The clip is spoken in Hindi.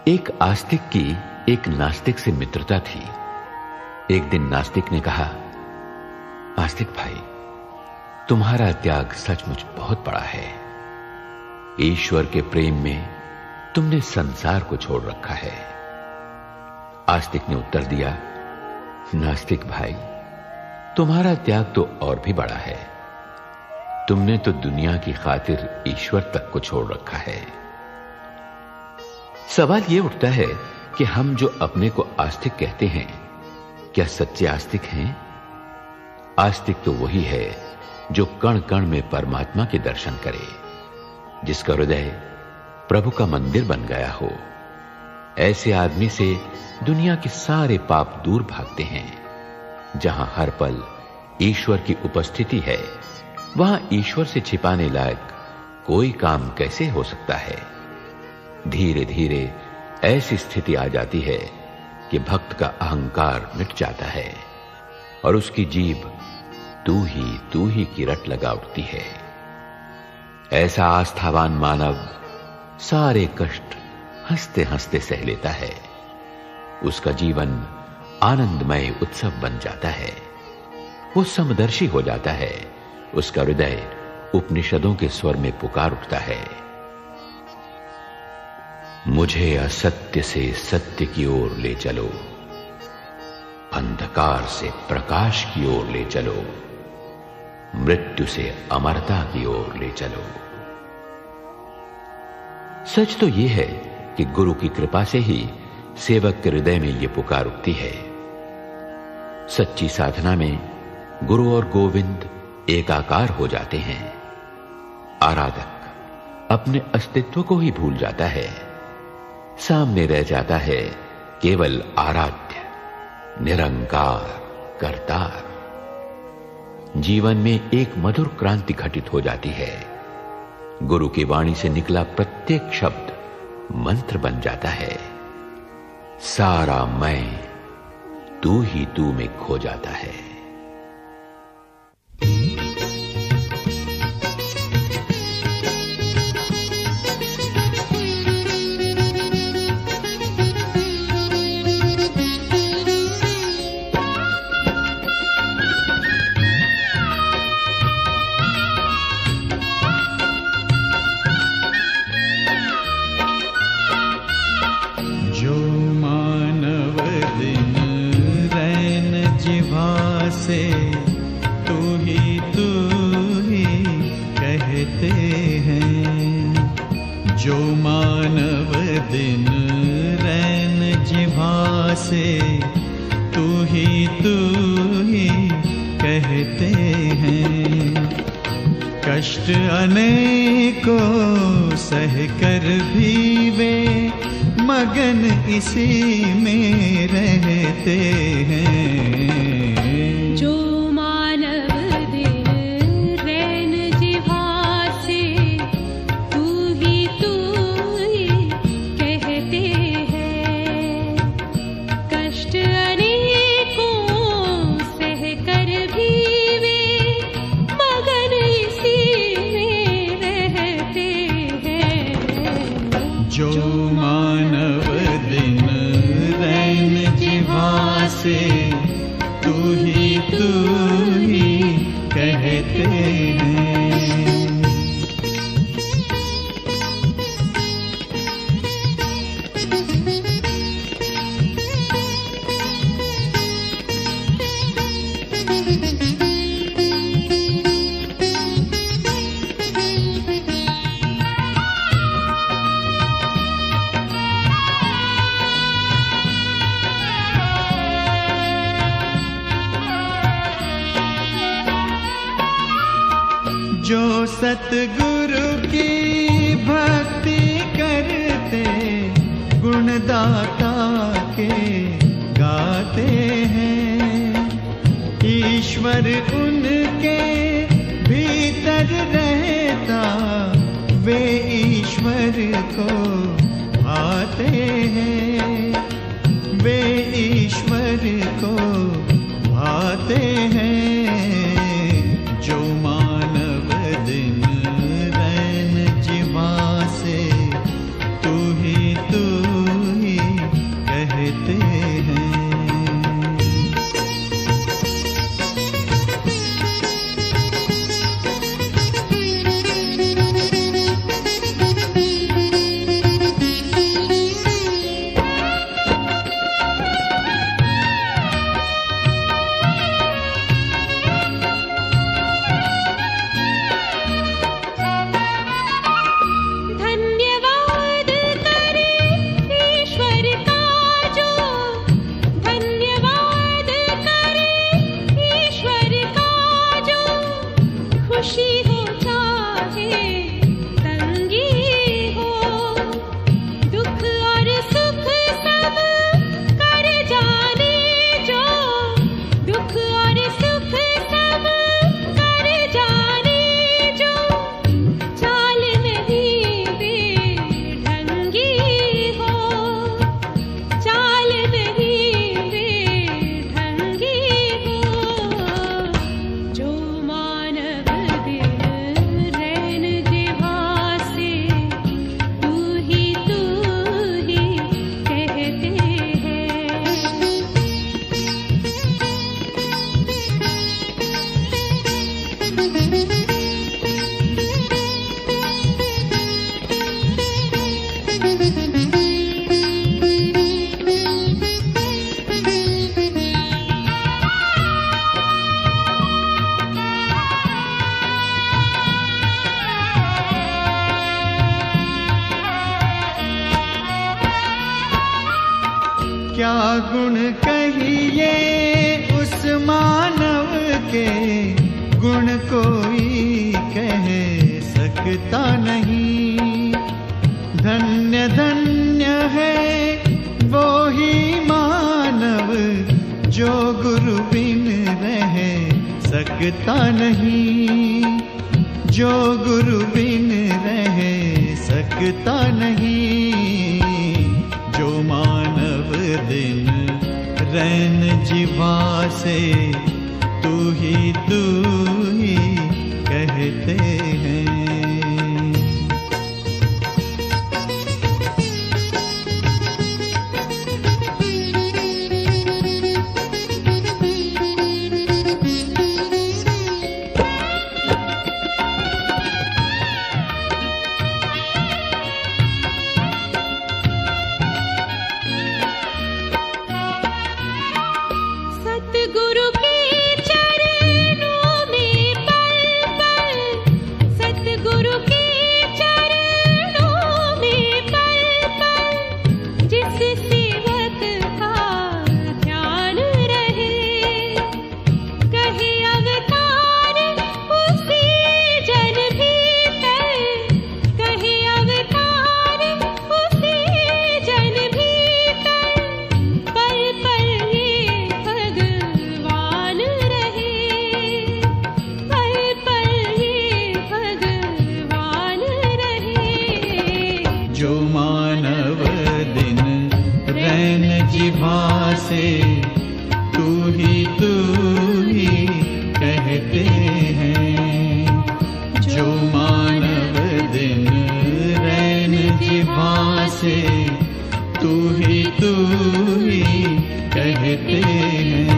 एक आस्तिक की एक नास्तिक से मित्रता थी। एक दिन नास्तिक ने कहा, आस्तिक भाई, तुम्हारा त्याग सचमुच बहुत बड़ा है। ईश्वर के प्रेम में तुमने संसार को छोड़ रखा है। आस्तिक ने उत्तर दिया, नास्तिक भाई, तुम्हारा त्याग तो और भी बड़ा है। तुमने तो दुनिया की खातिर ईश्वर तक को छोड़ रखा है। सवाल यह उठता है कि हम जो अपने को आस्तिक कहते हैं, क्या सच्चे आस्तिक हैं? आस्तिक तो वही है जो कण कण में परमात्मा के दर्शन करे, जिसका हृदय प्रभु का मंदिर बन गया हो। ऐसे आदमी से दुनिया के सारे पाप दूर भागते हैं। जहां हर पल ईश्वर की उपस्थिति है, वहां ईश्वर से छिपाने लायक कोई काम कैसे हो सकता है? धीरे धीरे ऐसी स्थिति आ जाती है कि भक्त का अहंकार मिट जाता है और उसकी जीभ तू ही की रट लगा उठती है। ऐसा आस्थावान मानव सारे कष्ट हंसते हंसते सह लेता है। उसका जीवन आनंदमय उत्सव बन जाता है। वो समदर्शी हो जाता है। उसका हृदय उपनिषदों के स्वर में पुकार उठता है, मुझे असत्य से सत्य की ओर ले चलो, अंधकार से प्रकाश की ओर ले चलो, मृत्यु से अमरता की ओर ले चलो। सच तो यह है कि गुरु की कृपा से ही सेवक के हृदय में यह पुकार उठती है। सच्ची साधना में गुरु और गोविंद एकाकार हो जाते हैं। आराधक अपने अस्तित्व को ही भूल जाता है। सामने रह जाता है केवल आराध्य, निरंकार करतार। जीवन में एक मधुर क्रांति घटित हो जाती है। गुरु की वाणी से निकला प्रत्येक शब्द मंत्र बन जाता है। सारा मैं तू ही तू में खो जाता है। जो मानव दिन रैन जिभा से तू ही कहते हैं। कष्ट अनेकों सह कर भी वे मगन इसी में रहते हैं। जो मानव दिन रैन जिह्वा से तू ही कहते हैं। जो सतगुरु की भक्ति करते गुणदाता के गाते हैं। ईश्वर उनके भीतर रहता, वे ईश्वर को भाते हैं। वे ईश्वर को भाते हैं। जो मानव दिन रैन जिह्वा से तू ही गुण कहिए उस मानव के, गुण कोई कह सकता नहीं। धन्य धन्य है वो ही मानव जो गुरु बिन रह सकता नहीं, जो गुरु बिन रह सकता नहीं। जो मानव दिन रैन जिह्वा से तू ही कहते हैं। जो मानव दिन रैन जिह्वा से तू ही कहते हैं। जो मानव दिन रैन जिह्वा से तू ही कहते हैं।